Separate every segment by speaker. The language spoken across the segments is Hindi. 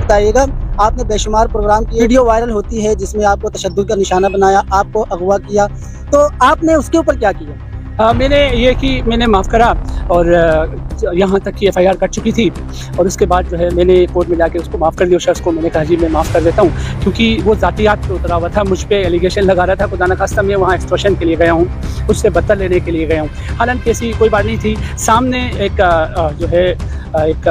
Speaker 1: बताइएगा, आपने बेशुमार प्रोग्राम की वीडियो वायरल होती है जिसमें आपको तशद्दुद का निशाना बनाया, आपको अगवा किया, तो आपने उसके ऊपर क्या किया?
Speaker 2: मैंने ये कि मैंने माफ़ करा और यहाँ तक कि एफआईआर कट चुकी थी और उसके बाद जो है मैंने कोर्ट में जाके उसको माफ़ कर दिया। उस शख्स को मैंने कहा जी मैं माफ़ कर देता हूँ, क्योंकि वो ज़ातियात पे उतरा हुआ था, मुझ पे एलिगेशन लगा रहा था। खुदा न खास्ता मैं वहाँ एक्सटॉर्शन के लिए गया हूँ, उससे बदला लेने के लिए गया हूँ। हालांकि ऐसी कोई बात नहीं थी। सामने एक जो है एक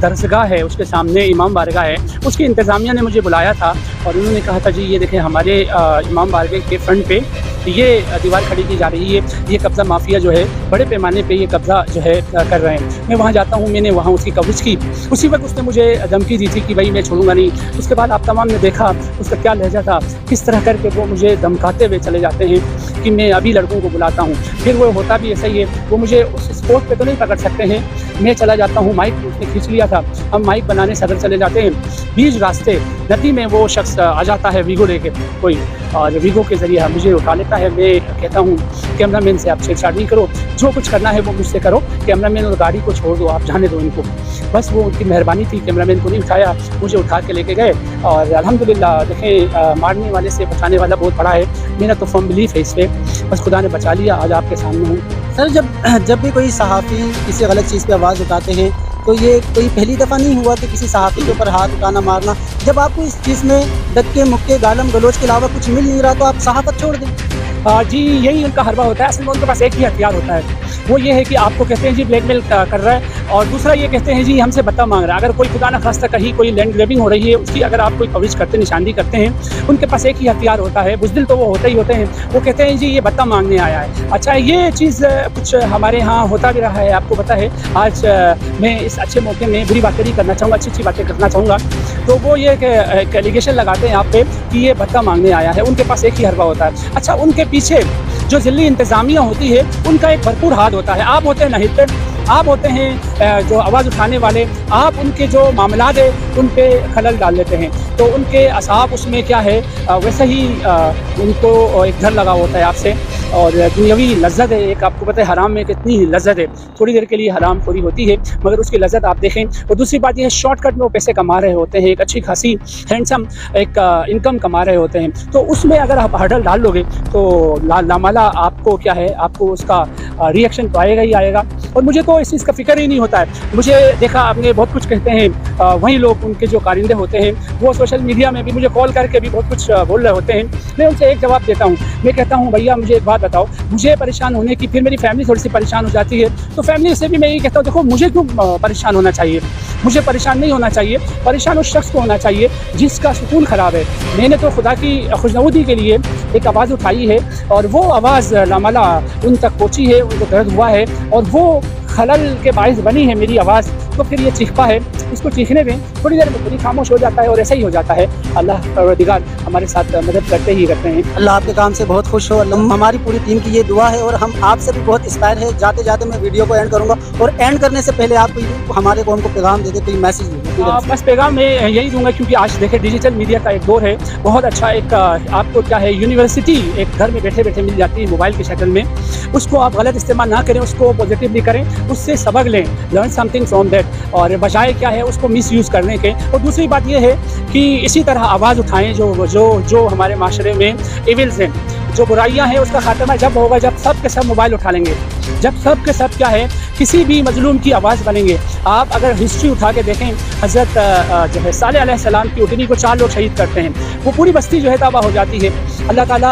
Speaker 2: दरसगाह है, उसके सामने इमाम बारगाह है, उसकी इंतज़ामिया ने मुझे बुलाया था और उन्होंने कहा था जी ये देखें हमारे इमाम बारगाह के फ्रंट पे ये दीवार खड़ी की जा रही है, ये कब्ज़ा माफिया जो है बड़े पैमाने पे ये कब्ज़ा जो है कर रहे हैं। मैं वहाँ जाता हूँ, मैंने वहाँ उसकी कवरेज की। उसी वक्त उसने मुझे धमकी दी थी कि भाई मैं छोड़ूंगा नहीं। उसके बाद आप तमाम ने देखा उसका क्या लहजा था, किस तरह करके वो मुझे धमकाते हुए चले जाते हैं कि मैं अभी लड़कों को बुलाता हूँ। फिर वो होता भी ऐसा ही है, वो मुझे उस स्पॉट पर तो नहीं पकड़ सकते हैं। मैं चला जाता हूँ, माइक उसने खींच लिया था, हम माइक बनाने सदर चले जाते हैं। बीच रास्ते नदी में वो शख्स आ जाता है वीगो लेके कोई, और वीगो के ज़रिए मुझे उठा लेता है। मैं कहता हूँ कैमरामैन से आप छेड़छाड़ नहीं करो, जो कुछ करना है वो मुझसे करो, कैमरामैन और गाड़ी को छोड़ दो, आप जाने दो इनको। बस वो उनकी मेहरबानी थी, कैमरामैन को नहीं उठाया, मुझे उठा के लेके गए। और अल्हम्दुलिल्लाह देखें मारने वाले से बचाने वाला बहुत बड़ा है। मेरा तो फर्म बिलीफ है इस पर, बस खुदा ने बचा लिया, आज आपके सामने हूँ।
Speaker 1: सर जब भी कोई सहाफ़ी किसी गलत चीज़ पे आवाज़ उठाते हैं तो ये कोई पहली दफ़ा नहीं हुआ कि किसी सहाफ़ी के ऊपर हाथ उठाना मारना। जब आपको इस चीज़ में धक्के मुक्के गालम गलोच के अलावा कुछ मिल नहीं रहा तो आप सहाफ़त छोड़ दें?
Speaker 2: जी यही उनका हरबा होता है। असल में उनके पास एक ही हथियार होता है, वो ये है कि आपको कहते हैं जी ब्लैकमेल कर रहा है, और दूसरा ये कहते हैं जी हमसे बदला मांग रहा है। अगर कोई खुदा न खास्ता कहीं कोई लैंड ग्रैबिंग हो रही है, उसकी अगर आप कोई कवरेज करते निशानदी करते हैं, उनके पास एक ही हथियार होता है। बुज़दिल तो वो होते ही होते हैं, वो कहते हैं जी ये बदला मांगने आया है। अच्छा ये चीज़ कुछ हमारे यहाँ होता भी रहा है, आपको पता है। आज मैं इस अच्छे मौके में बुरी बातें नहीं करना चाहूँगा, अच्छी बातें करना चाहूँगा। तो वो ये एक एलिगेशन लगाते हैं आप पे कि ये बदला मांगने आया है, उनके पास एक ही हरबा होता है। अच्छा उनके पीछे जो ज़िली इंतज़ामिया होती है उनका एक भरपूर हाथ होता है। आप होते हैं नाहिद, आप होते हैं जो आवाज़ उठाने वाले, आप उनके जो मामलात है उन पे खलल डाल लेते हैं। तो उनके असाब उसमें क्या है, वैसे ही उनको एक डर लगा होता है आपसे। और दुनियावी लज्जत है एक, आपको पता है हराम में कितनी लज्जत है, थोड़ी देर के लिए हराम खोरी होती है मगर उसकी लज्जत आप देखें। और दूसरी बात यह है शॉर्टकट में वो पैसे कमा रहे होते हैं, एक अच्छी खासी हैंडसम एक इनकम कमा रहे होते हैं। तो उसमें अगर आप हर्डल डाल लोगे तो लामाला आपको क्या है, आपको उसका रिएक्शन तो आएगा ही आएगा। और मुझे तो इस चीज़ का फिक्र ही नहीं होता है। मुझे देखा आपने बहुत कुछ कहते हैं, वही लोग उनके जो कारिंदे होते हैं वो सोशल मीडिया में भी मुझे कॉल करके भी बहुत कुछ बोल रहे होते हैं। मैं उनसे एक जवाब देता हूँ, मैं कहता हूँ भैया मुझे एक बात बताओ, मुझे परेशान होने की फिर मेरी फैमिली थोड़ी सी परेशान हो जाती है, तो फैमिली से भी मैं यही कहता हूँ देखो मुझे क्यों परेशान होना चाहिए, मुझे परेशान नहीं होना चाहिए। परेशान उस शख्स को होना चाहिए जिसका सुकून ख़राब है। मैंने तो खुदा की खुशनूदी के लिए एक आवाज़ उठाई है और वो आवाज़ लामाला उन तक पहुँची है, उनको दर्द हुआ है और वो खलल के बाइस बनी है मेरी आवाज़। तो फिर ये चीखपा है, इसको चीखने में थोड़ी देर में खुद ही खामोश हो जाता है और ऐसा ही हो जाता है। अल्लाह परवरदिगार हमारे साथ मदद करते ही करते हैं।
Speaker 1: अल्लाह आपके काम से बहुत खुश हो। हमारी पूरी टीम की ये दुआ है और हम आपसे भी बहुत इंस्पायर है। जाते जाते मैं वीडियो को एंड करूँगा और एंड करने से पहले आप हमारे कौम को पैगाम दे दे, कोई मैसेज दे।
Speaker 2: बस पैगाम मैं यही दूंगा, क्योंकि आज देखें डिजिटल मीडिया का एक दौर है, बहुत अच्छा एक आपको क्या है यूनिवर्सिटी एक घर में बैठे बैठे मिल जाती है मोबाइल की शक्ल में। उसको आप गलत इस्तेमाल ना करें, उसको पॉजिटिवली करें, उससे सबक लें, लर्न समथिंग फ्रॉम दैट, और बजाय क्या है उसको मिस यूज़ करने के। और दूसरी बात यह है कि इसी तरह आवाज़ उठाएं जो हमारे माशरे में इविल्स हैं, जो बुराइयां हैं, उसका खात्मा जब होगा जब सब के सब मोबाइल उठा लेंगे, जब सब के सब क्या है किसी भी मजलूम की आवाज़ बनेंगे। आप अगर हिस्ट्री उठा के देखें, हज़रत जो है सालेह अलैहिस्सलाम की उटनी को 4 लोग शहीद करते हैं, वो पूरी बस्ती जो है तबाह हो जाती है। अल्लाह ताला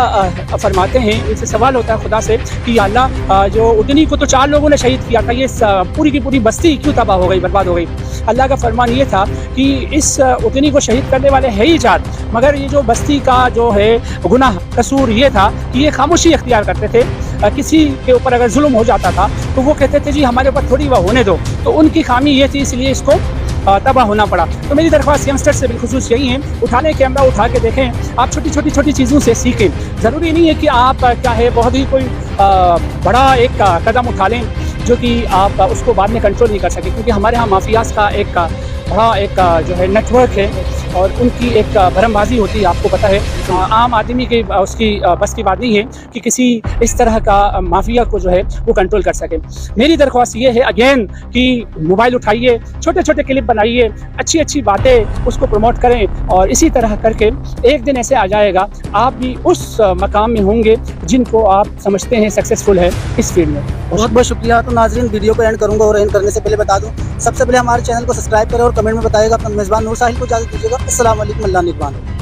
Speaker 2: फरमाते हैं, इनसे सवाल होता है खुदा से कि अल्लाह जो उटनी को तो 4 लोगों ने शहीद किया था, ये पूरी की पूरी बस्ती क्यों तबाह हो गई, बर्बाद हो गई। अल्लाह का फरमान ये था कि इस उटनी को शहीद करने वाले है ही 4, मगर ये जो बस्ती का जो है गुनाह कसूर ये था कि ये खामोशी इख्तियार करते थे। किसी के ऊपर अगर जुल्म हो जाता था तो वो कहते थे जी हमारे ऊपर थोड़ी वह होने दो, तो उनकी खामी ये थी, इसलिए इसको तबाह होना पड़ा। तो मेरी दरख्वास्त यंगस्टर से बिलखुसूस यही है, उठा लें कैमरा, उठा के देखें, आप छोटी छोटी चीज़ों से सीखें। ज़रूरी नहीं है कि आप क्या है बहुत ही कोई बड़ा एक कदम उठा लें जो कि आप उसको बाद में कंट्रोल नहीं कर सकें, क्योंकि हमारे यहाँ माफियाज का एक बड़ा एक जो है नेटवर्क है और उनकी एक भरमबाजी होती है, आपको पता है। आम आदमी के उसकी बस की बात नहीं है कि किसी इस तरह का माफिया को जो है वो कंट्रोल कर सके। मेरी दरख्वास्त ये है अगेन कि मोबाइल उठाइए, छोटे छोटे क्लिप बनाइए, अच्छी अच्छी बातें उसको प्रमोट करें, और इसी तरह करके एक दिन ऐसे आ जाएगा आप भी उस मकाम में होंगे जिनको आप समझते हैं सक्सेसफुल है इस फील्ड में।
Speaker 1: बहुत बहुत शुक्रिया। तो नाजरीन, वीडियो को एंड करूंगा और एंड करने से पहले बता दूं, सबसे पहले हमारे चैनल को सब्सक्राइब करें और कमेंट में बताइएगा। अपना मेज़बान नूर साहिल को इजाज़त दीजिएगा। अस्सलाम वालेकुम, अल्लाह निगहबान।